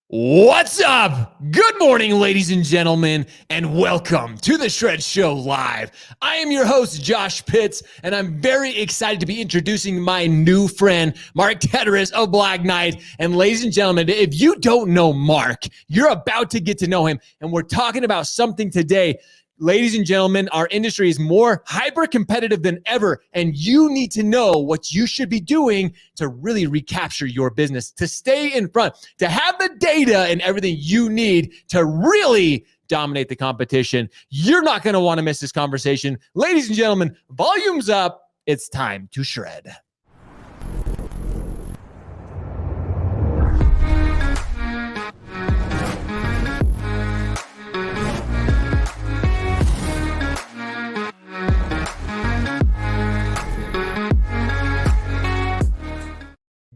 What's up? Good morning, ladies and gentlemen, and welcome to the Shred Show Live. I am your host, Josh Pitts, and I'm very excited to be introducing my new friend, Mark Teteris of Black Knight. And ladies and gentlemen, if you don't know Mark, you're about to get to know him, and we're talking about something today. Ladies and gentlemen, our industry is more hyper competitive than ever, and you need to know what you should be doing to really recapture your business, to stay in front, to have the data and everything you need to really dominate the competition. You're not going to want to miss this conversation. Ladies and gentlemen, volume's up. It's time to shred.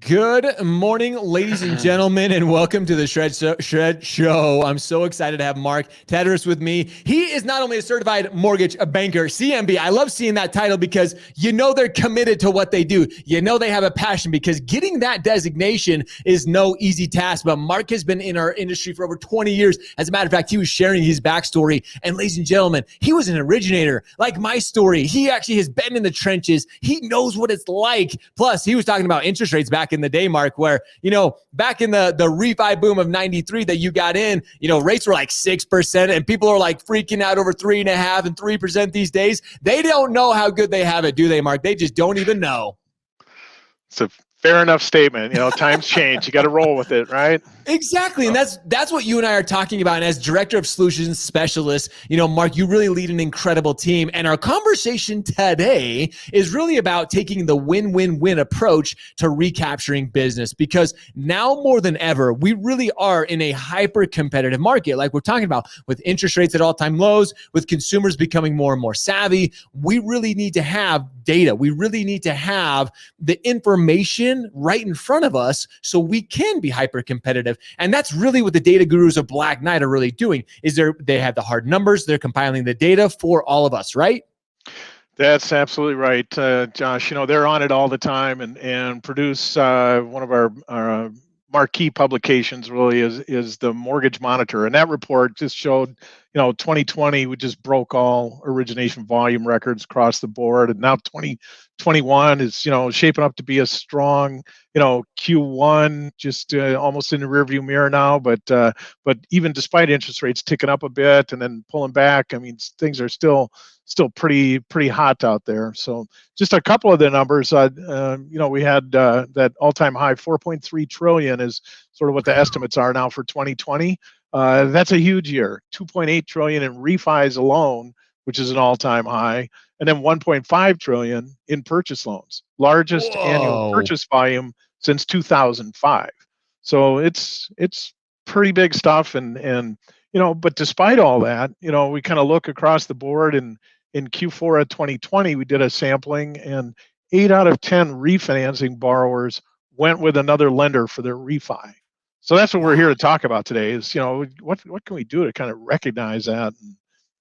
Good morning, ladies and gentlemen, and welcome to the Shred Show. I'm so excited to have Mark Teteris with me. He is not only a certified mortgage banker, CMB. I love seeing that title because you know they're committed to what they do. You know they have a passion, because getting that designation is no easy task. But Mark has been in our industry for over 20 years. As a matter of fact, he was sharing his backstory. And ladies and gentlemen, he was an originator like my story. He actually has been in the trenches. He knows what it's like. Plus, he was talking about interest rates back in the day, Mark, where, back in the refi boom of 93 that you got in, rates were like 6% and people are like freaking out over 3.5% and 3% these days. They don't know how good they have it, do they, Mark? They just don't even know. It's a fair enough statement. Times change. You got to roll with it, right? Exactly. And that's what you and I are talking about. And as director of solutions specialist, Mark, you really lead an incredible team. And our conversation today is really about taking the win-win-win approach to recapturing business, because now more than ever, we really are in a hyper competitive market. Like we're talking about, with interest rates at all-time lows, with consumers becoming more and more savvy, we really need to have data. We really need to have the information right in front of us so we can be hyper competitive. And that's really what the data gurus of Black Knight are really doing. They have the hard numbers, they're compiling the data for all of us, right? That's absolutely right, Josh. They're on it all the time and produce one of our marquee publications really is the Mortgage Monitor. And that report just showed, 2020, we just broke all origination volume records across the board. And now 2021 is, shaping up to be a strong, Q1, just almost in the rearview mirror now. But even despite interest rates ticking up a bit and then pulling back, I mean, things are still pretty hot out there. So just a couple of the numbers, we had that all-time high 4.3 trillion is sort of what the estimates are now for 2020. That's a huge year. 2.8 trillion in refis alone, which is an all-time high, and then 1.5 trillion in purchase loans, largest annual purchase volume since 2005. So it's pretty big stuff, and but despite all that, we kind of look across the board, and in Q4 of 2020, we did a sampling, and 8 out of 10 refinancing borrowers went with another lender for their refi. So that's what we're here to talk about today is, what can we do to kind of recognize that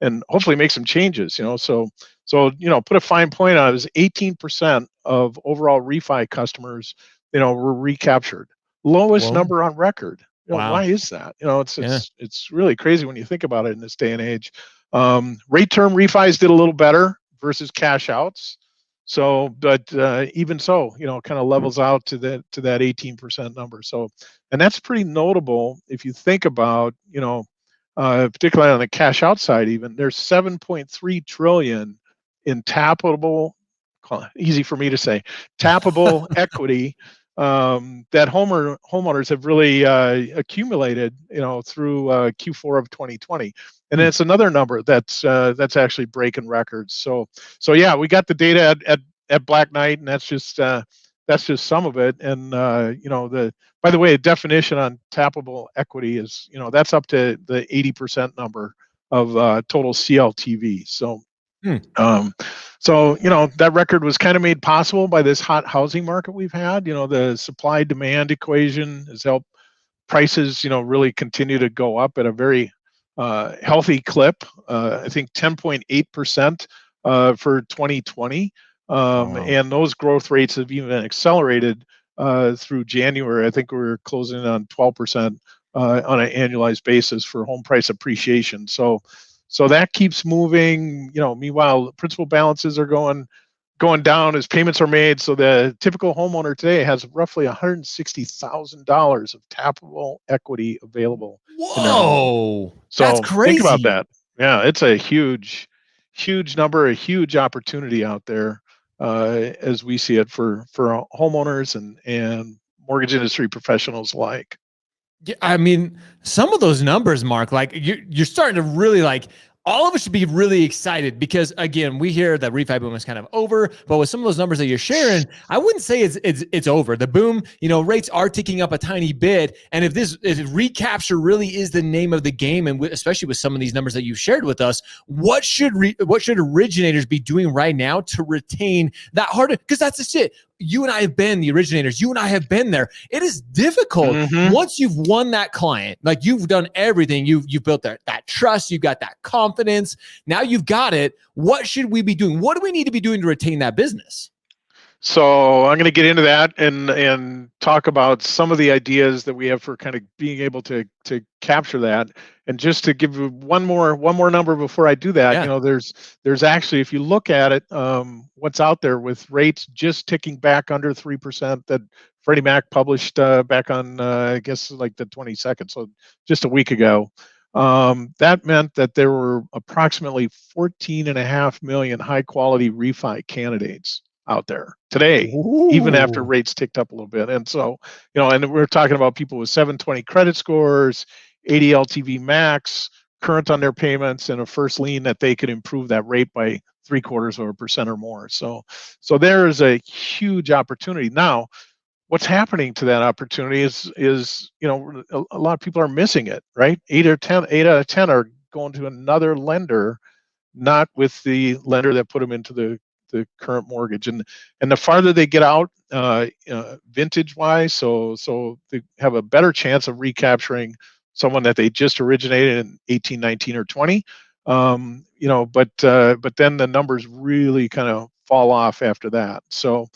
and hopefully make some changes, So put a fine point on it, is 18% of overall refi customers, were recaptured. Lowest number on record. Why is that? It's really crazy when you think about it in this day and age. Rate term refis did a little better versus cash outs. So, but even so, kind of levels out to that 18% number. So, and that's pretty notable if you think about, particularly on the cash out side, even there's 7.3 trillion in tappable, easy for me to say, tappable equity that homeowners have really accumulated, through Q4 of 2020. And it's another number that's actually breaking records. So yeah, we got the data at Black Knight, and that's just some of it. And by the way, the definition on tappable equity is, that's up to the 80% number of total CLTV. So that record was kind of made possible by this hot housing market we've had. The supply demand equation has helped prices, really continue to go up at a very healthy clip. I think 10.8% for 2020. And those growth rates have even accelerated through January. I think we're closing in on 12% on an annualized basis for home price appreciation. So that keeps moving. Meanwhile, principal balances are going down as payments are made. So the typical homeowner today has roughly $160,000 of tappable equity available in their home. Whoa, that's So think about crazy. that. Yeah, it's a huge number, a huge opportunity out there as we see it for homeowners and mortgage industry professionals alike. Yeah, I mean, some of those numbers, Mark, like you're starting to really like. All of us should be really excited because again, we hear that refi boom is kind of over, but with some of those numbers that you're sharing, I wouldn't say it's over. The boom, rates are ticking up a tiny bit, and if recapture really is the name of the game, and especially with some of these numbers that you've shared with us, what should originators be doing right now to retain that hard? Because that's just it. You and I have been the originators. You and I have been there. It is difficult Mm-hmm. once you've won that client. Like you've done everything. You've built that trust. You've got that confidence. Now you've got it. What should we be doing? What do we need to be doing to retain that business? So I'm going to get into that and talk about some of the ideas that we have for kind of being able to capture that. And just to give you one more number before I do that, Yeah. there's actually, if you look at it, what's out there with rates just ticking back under 3% that Freddie Mac published back on I guess like the 22nd, so just a week ago. That meant that there were approximately 14.5 million high quality refi candidates out there today, even after Ooh. rates ticked up a little bit. And so, and we're talking about people with 720 credit scores, 80 LTV max, current on their payments, and a first lien that they could improve that rate by 0.75% or more. So there is a huge opportunity. Now, what's happening to that opportunity is a lot of people are missing it, right? 8 out of 10 are going to another lender, not with the lender that put them into the current mortgage. And the farther they get out vintage wise, so they have a better chance of recapturing someone that they just originated in 18, 19, or 20. But then the numbers really kind of fall off after that. So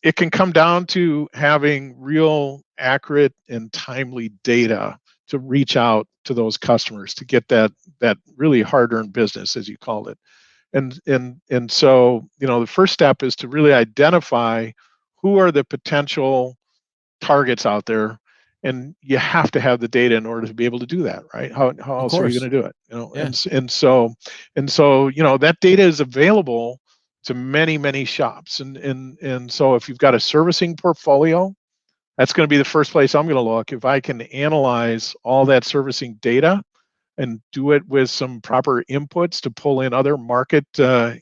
it can come down to having real accurate and timely data to reach out to those customers to get that really hard-earned business, as you called it. And so the first step is to really identify who are the potential targets out there, and you have to have the data in order to be able to do that, right? How Of else are you course. going to do it? Yeah. And so that data is available to many shops, and so if you've got a servicing portfolio, that's going to be the first place I'm going to look. If I can analyze all that servicing data and do it with some proper inputs to pull in other market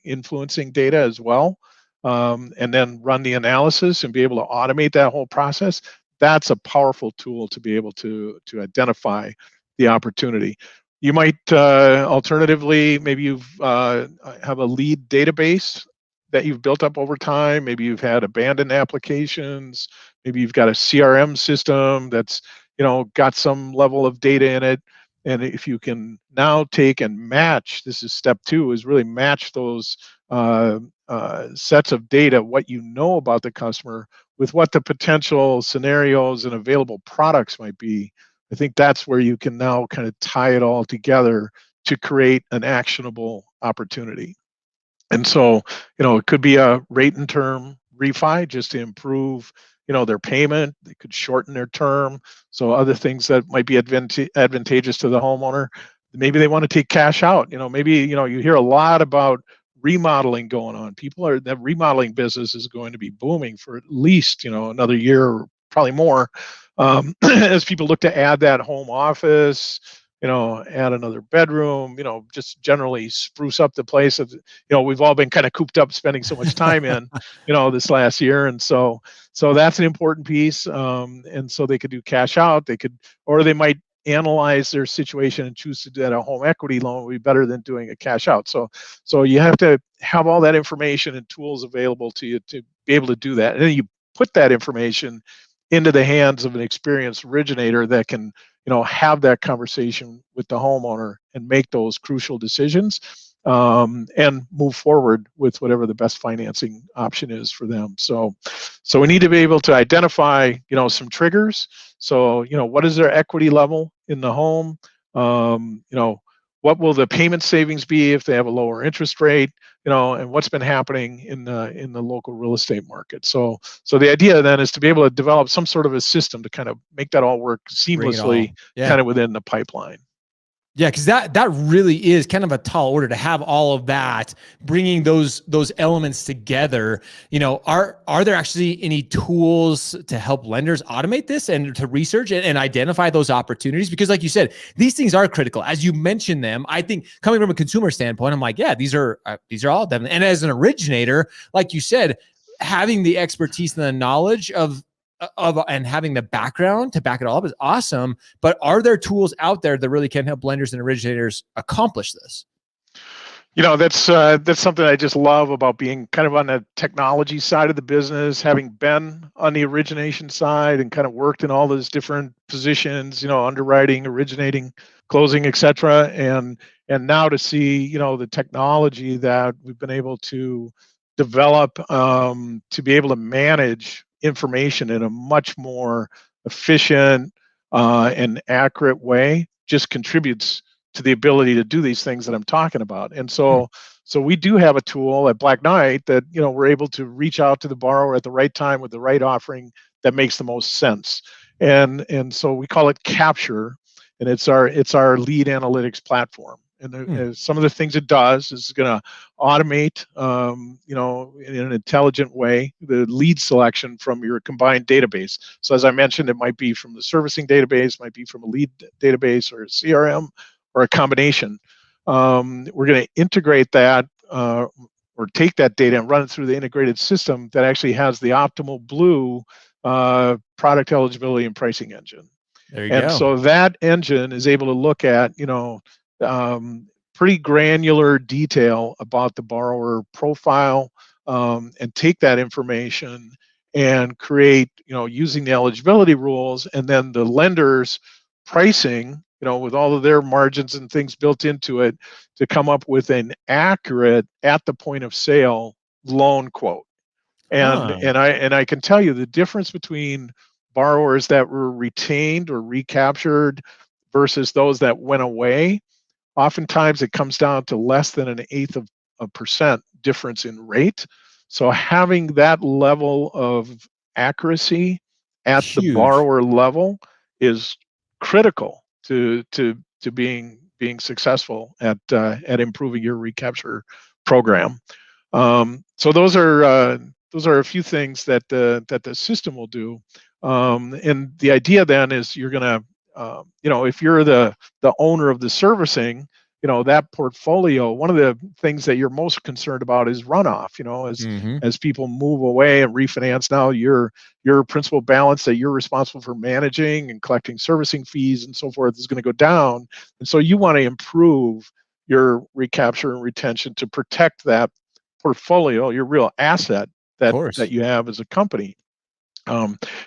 influencing data as well, and then run the analysis and be able to automate that whole process, that's a powerful tool to be able to identify the opportunity. You might alternatively, maybe you've have a lead database that you've built up over time. Maybe you've had abandoned applications. Maybe you've got a CRM system that's got some level of data in it. And if you can now take and match, this is step two, is really match those sets of data, what you know about the customer, with what the potential scenarios and available products might be. I think that's where you can now kind of tie it all together to create an actionable opportunity. And so, it could be a rate and term refi just to improve, their payment. They could shorten their term. So other things that might be advantageous to the homeowner. Maybe they want to take cash out. Maybe, you hear a lot about remodeling going on. That remodeling business is going to be booming for at least, another year, or probably more, as people look to add that home office, add another bedroom, just generally spruce up the place. We've all been kind of cooped up spending so much time in, this last year. And so that's an important piece. And so they could do cash out, or they might analyze their situation and choose to do that a home equity loan would be better than doing a cash out. So you have to have all that information and tools available to you to be able to do that. And then you put that information into the hands of an experienced originator that can have that conversation with the homeowner and make those crucial decisions. and move forward with whatever the best financing option is for them. So we need to be able to identify, some triggers. So, what is their equity level in the home? What will the payment savings be if they have a lower interest rate? And what's been happening in the local real estate market. So the idea then is to be able to develop some sort of a system to kind of make that all work seamlessly, kind of within the pipeline. Yeah, because that really is kind of a tall order to have all of that, bringing those elements together. Are there actually any tools to help lenders automate this and to research and identify those opportunities? Because like you said, these things are critical. As you mentioned them, I think coming from a consumer standpoint, I'm like, yeah, these are all definitely. And as an originator, like you said, having the expertise and the knowledge of and having the background to back it all up is awesome. But are there tools out there that really can help lenders and originators accomplish this? That's something I just love about being kind of on the technology side of the business, having been on the origination side and kind of worked in all those different positions, underwriting, originating, closing, et cetera. And now to see, the technology that we've been able to develop to be able to manage information in a much more efficient and accurate way just contributes to the ability to do these things that I'm talking about. And so we do have a tool at Black Knight that, we're able to reach out to the borrower at the right time with the right offering that makes the most sense. And so we call it Capture, and it's our lead analytics platform. And some of the things it does is going to automate, in an intelligent way, the lead selection from your combined database. So as I mentioned, it might be from the servicing database, might be from a lead database or a CRM or a combination. We're going to integrate that or take that data and run it through the integrated system that actually has the optimal blue product eligibility and pricing engine. There you go. So that engine is able to look at, pretty granular detail about the borrower profile, and take that information and create, using the eligibility rules and then the lender's pricing, with all of their margins and things built into it, to come up with an accurate at the point of sale loan quote. And I can tell you the difference between borrowers that were retained or recaptured versus those that went away. Oftentimes it comes down to less than 1/8 of a percent difference in rate. So having that level of accuracy at the borrower level is critical to being successful at improving your recapture program. So those are a few things that the system will do. And the idea then is you're going to, if you're the owner of the servicing, that portfolio, one of the things that you're most concerned about is runoff, as people move away and refinance. Now your principal balance that you're responsible for managing and collecting servicing fees and so forth is going to go down. And so you want to improve your recapture and retention to protect that portfolio, your real asset that you have as a company.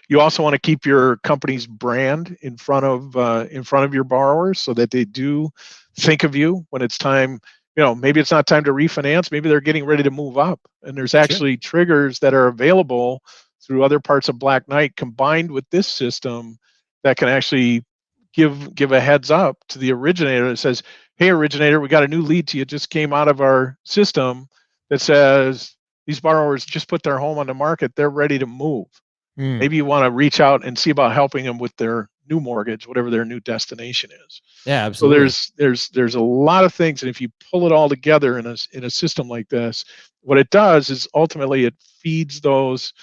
You also want to keep your company's brand in front of your borrowers so that they do think of you when it's time. Maybe it's not time to refinance. Maybe they're getting ready to move up, and there's actually triggers that are available through other parts of Black Knight combined with this system that can actually give a heads up to the originator that says, "Hey, originator, we got a new lead to you. Just came out of our system that says these borrowers just put their home on the market. They're ready to move. Maybe you want to reach out and see about helping them with their new mortgage, whatever their new destination is." Yeah, absolutely. So there's a lot of things, and if you pull it all together in a system like this, what it does is ultimately it feeds those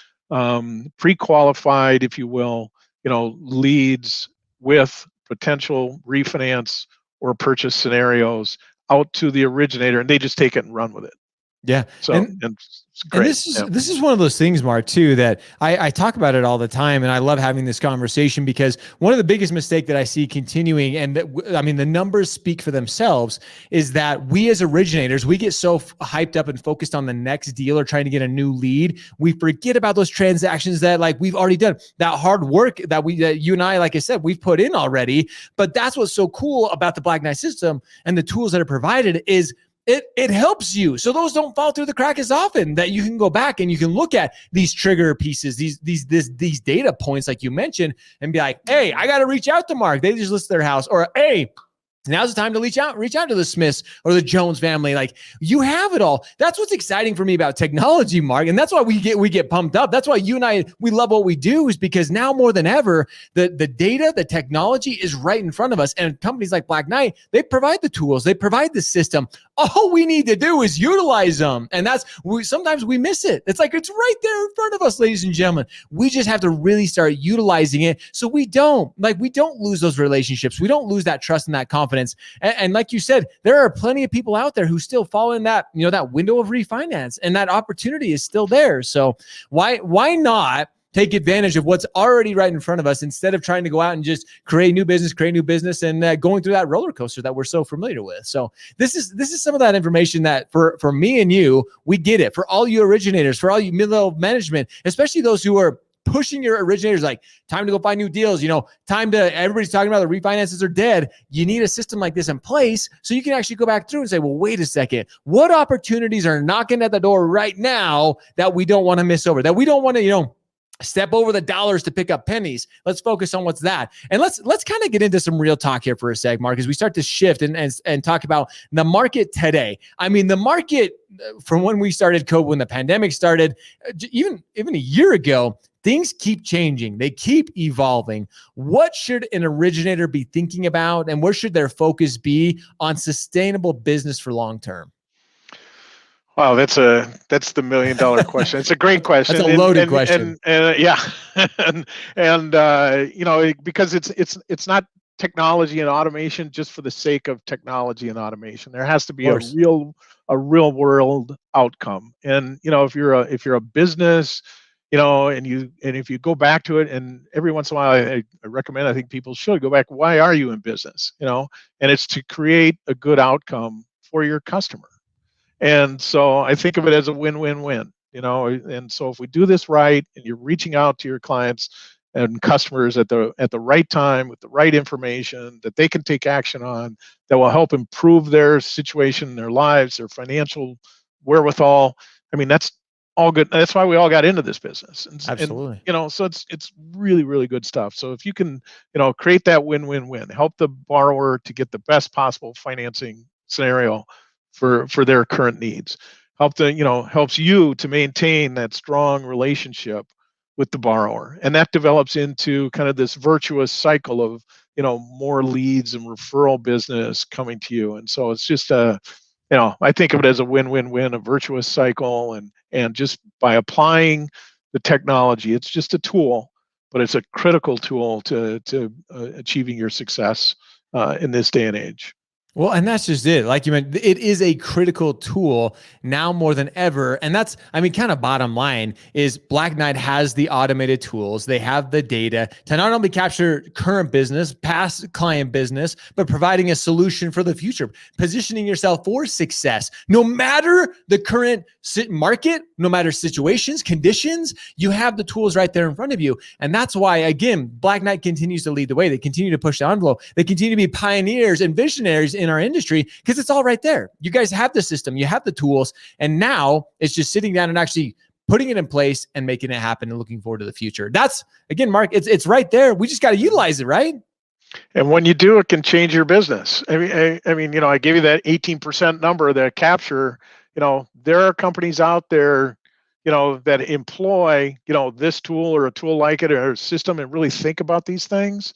pre-qualified, if you will, leads with potential refinance or purchase scenarios out to the originator, and they just take it and run with it. Yeah. So and it's great. And this is one of those things, Mark, too, that I talk about it all the time, and I love having this conversation because one of the biggest mistake that I see continuing, and the numbers speak for themselves, is that we as originators, we get so hyped up and focused on the next deal or trying to get a new lead, we forget about those transactions that we've already done, that hard work that you and I, like I said, we've put in already. But that's what's so cool about the Black Knight system and the tools that are provided is it helps you. So those don't fall through the crack as often, that you can go back and you can look at these trigger pieces, these data points, like you mentioned, and be like, hey, I got to reach out to Mark. They just listed their house. Or, hey, now's the time to reach out to the Smiths or the Jones family. Like, you have it all. That's what's exciting for me about technology, Mark. And that's why we get pumped up. That's why you and I, we love what we do, is because now more than ever, the data, the technology is right in front of us. And companies like Black Knight, they provide the tools, they provide the system. All we need to do is utilize them. And sometimes we miss it. It's like, it's right there in front of us, ladies and gentlemen. We just have to really start utilizing it, so we don't lose those relationships. We don't lose that trust and that confidence. And like you said, there are plenty of people out there who still fall in that, that window of refinance, and that opportunity is still there. So why not take advantage of what's already right in front of us, instead of trying to go out and just create new business and going through that roller coaster that we're so familiar with. So this is some of that information that for me and you, we get it. For all you originators, for all you middle management, especially those who are pushing your originators, like, time to go find new deals, everybody's talking about the refinances are dead. You need a system like this in place so you can actually go back through and say, well, wait a second, what opportunities are knocking at the door right now that we don't want to miss over, that we don't want to, step over the dollars to pick up pennies. Let's focus on what's that. And let's kind of get into some real talk here for a sec, Mark, as we start to shift and talk about the market today. I mean, the market from when we started COVID, when the pandemic started, even a year ago, things keep changing. They keep evolving. What should an originator be thinking about, and where should their focus be on sustainable business for long term? Wow, that's the $1 million question. It's a great question. That's a loaded question. And yeah, because it's not technology and automation just for the sake of technology and automation. There has to be a real world outcome. And if you're a business, and if you go back to it, and every once in a while, I recommend, I think people should go back. Why are you in business? And it's to create a good outcome for your customer. And so I think of it as a win-win-win, and so if we do this right, and you're reaching out to your clients and customers at the right time with the right information that they can take action on, that will help improve their situation, their lives, their financial wherewithal. I mean, that's all good. That's why we all got into this business. Absolutely. And so it's really, really good stuff. So if you can, create that win-win-win, help the borrower to get the best possible financing scenario for their current needs, helps you to maintain that strong relationship with the borrower, and that develops into kind of this virtuous cycle of more leads and referral business coming to you. And so it's just I think of it as a win-win-win, a virtuous cycle, and just by applying the technology, it's just a tool, but it's a critical tool to achieving your success in this day and age. Well, and that's just it. Like you mentioned, it is a critical tool now more than ever. And that's, kind of bottom line is Black Knight has the automated tools. They have the data to not only capture current business, past client business, but providing a solution for the future, positioning yourself for success. No matter the current market, no matter situations, conditions, you have the tools right there in front of you. And that's why, again, Black Knight continues to lead the way. They continue to push the envelope. They continue to be pioneers and visionaries in our industry, because it's all right there. You guys have the system, you have the tools, and now it's just sitting down and actually putting it in place and making it happen and looking forward to the future. That's, again, Mark, it's right there. We just got to utilize it, right? And when you do, it can change your business. I gave you that 18% number, that capture. There are companies out there, that employ, this tool or a tool like it or a system, and really think about these things,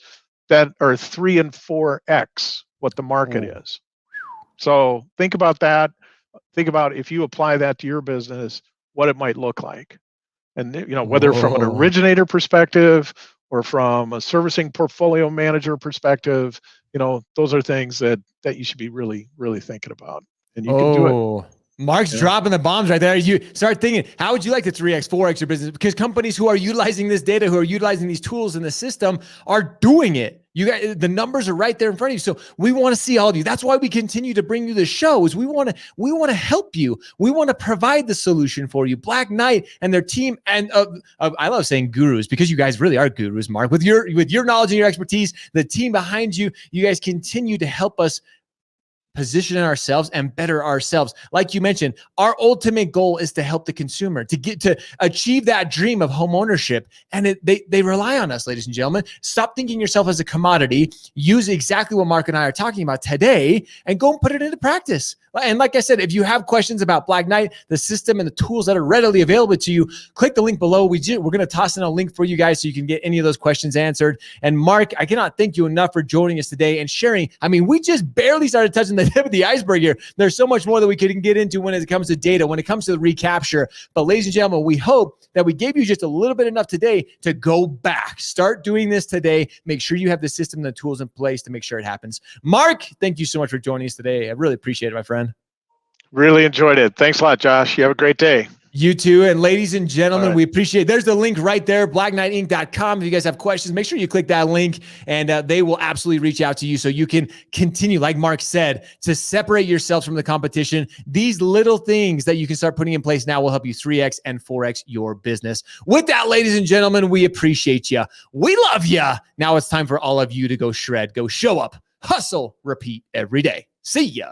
that are 3 and 4x what the market is. So think about that. Think about, if you apply that to your business, what it might look like. And whether from an originator perspective or from a servicing portfolio manager perspective, those are things that you should be really, really thinking about. And you can do it. Mark's dropping the bombs right there. You start thinking, how would you like to 3x, 4x your business? Because companies who are utilizing this data, who are utilizing these tools in the system, are doing it. You guys, the numbers are right there in front of you. So we want to see all of you. That's why we continue to bring you the shows. We want to help you. We want to provide the solution for you. Black Knight and their team, and I love saying gurus, because you guys really are gurus, Mark. With your knowledge and your expertise, the team behind you, you guys continue to help us position ourselves and better ourselves. Like you mentioned, our ultimate goal is to help the consumer to get to achieve that dream of home ownership. And they rely on us, ladies and gentlemen. Stop thinking yourself as a commodity. Use exactly what Mark and I are talking about today and go and put it into practice. And like I said, if you have questions about Black Knight, the system and the tools that are readily available to you, click the link below. We're going to toss in a link for you guys so you can get any of those questions answered. And Mark, I cannot thank you enough for joining us today and sharing. I mean, we just barely started touching the tip of the iceberg here. There's so much more that we can get into when it comes to data, when it comes to the recapture. But ladies and gentlemen, we hope that we gave you just a little bit enough today to go back. Start doing this today. Make sure you have the system and the tools in place to make sure it happens. Mark, thank you so much for joining us today. I really appreciate it, my friend. Really enjoyed it. Thanks a lot, Josh. You have a great day. You too. And ladies and gentlemen, we appreciate it. There's the link right there, blackknightinc.com. If you guys have questions, make sure you click that link and they will absolutely reach out to you so you can continue, like Mark said, to separate yourselves from the competition. These little things that you can start putting in place now will help you 3X and 4X your business. With that, ladies and gentlemen, we appreciate you. We love you. Now it's time for all of you to go shred, go show up, hustle, repeat every day. See ya.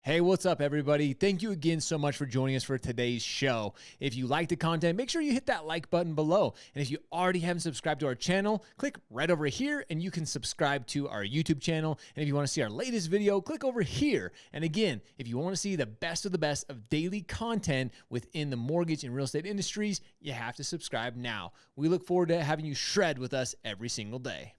Hey, what's up, everybody? Thank you again so much for joining us for today's show. If you like the content, make sure you hit that like button below. And if you already haven't subscribed to our channel, click right over here and you can subscribe to our YouTube channel. And if you want to see our latest video, click over here. And again, if you want to see the best of daily content within the mortgage and real estate industries, you have to subscribe now. We look forward to having you shred with us every single day.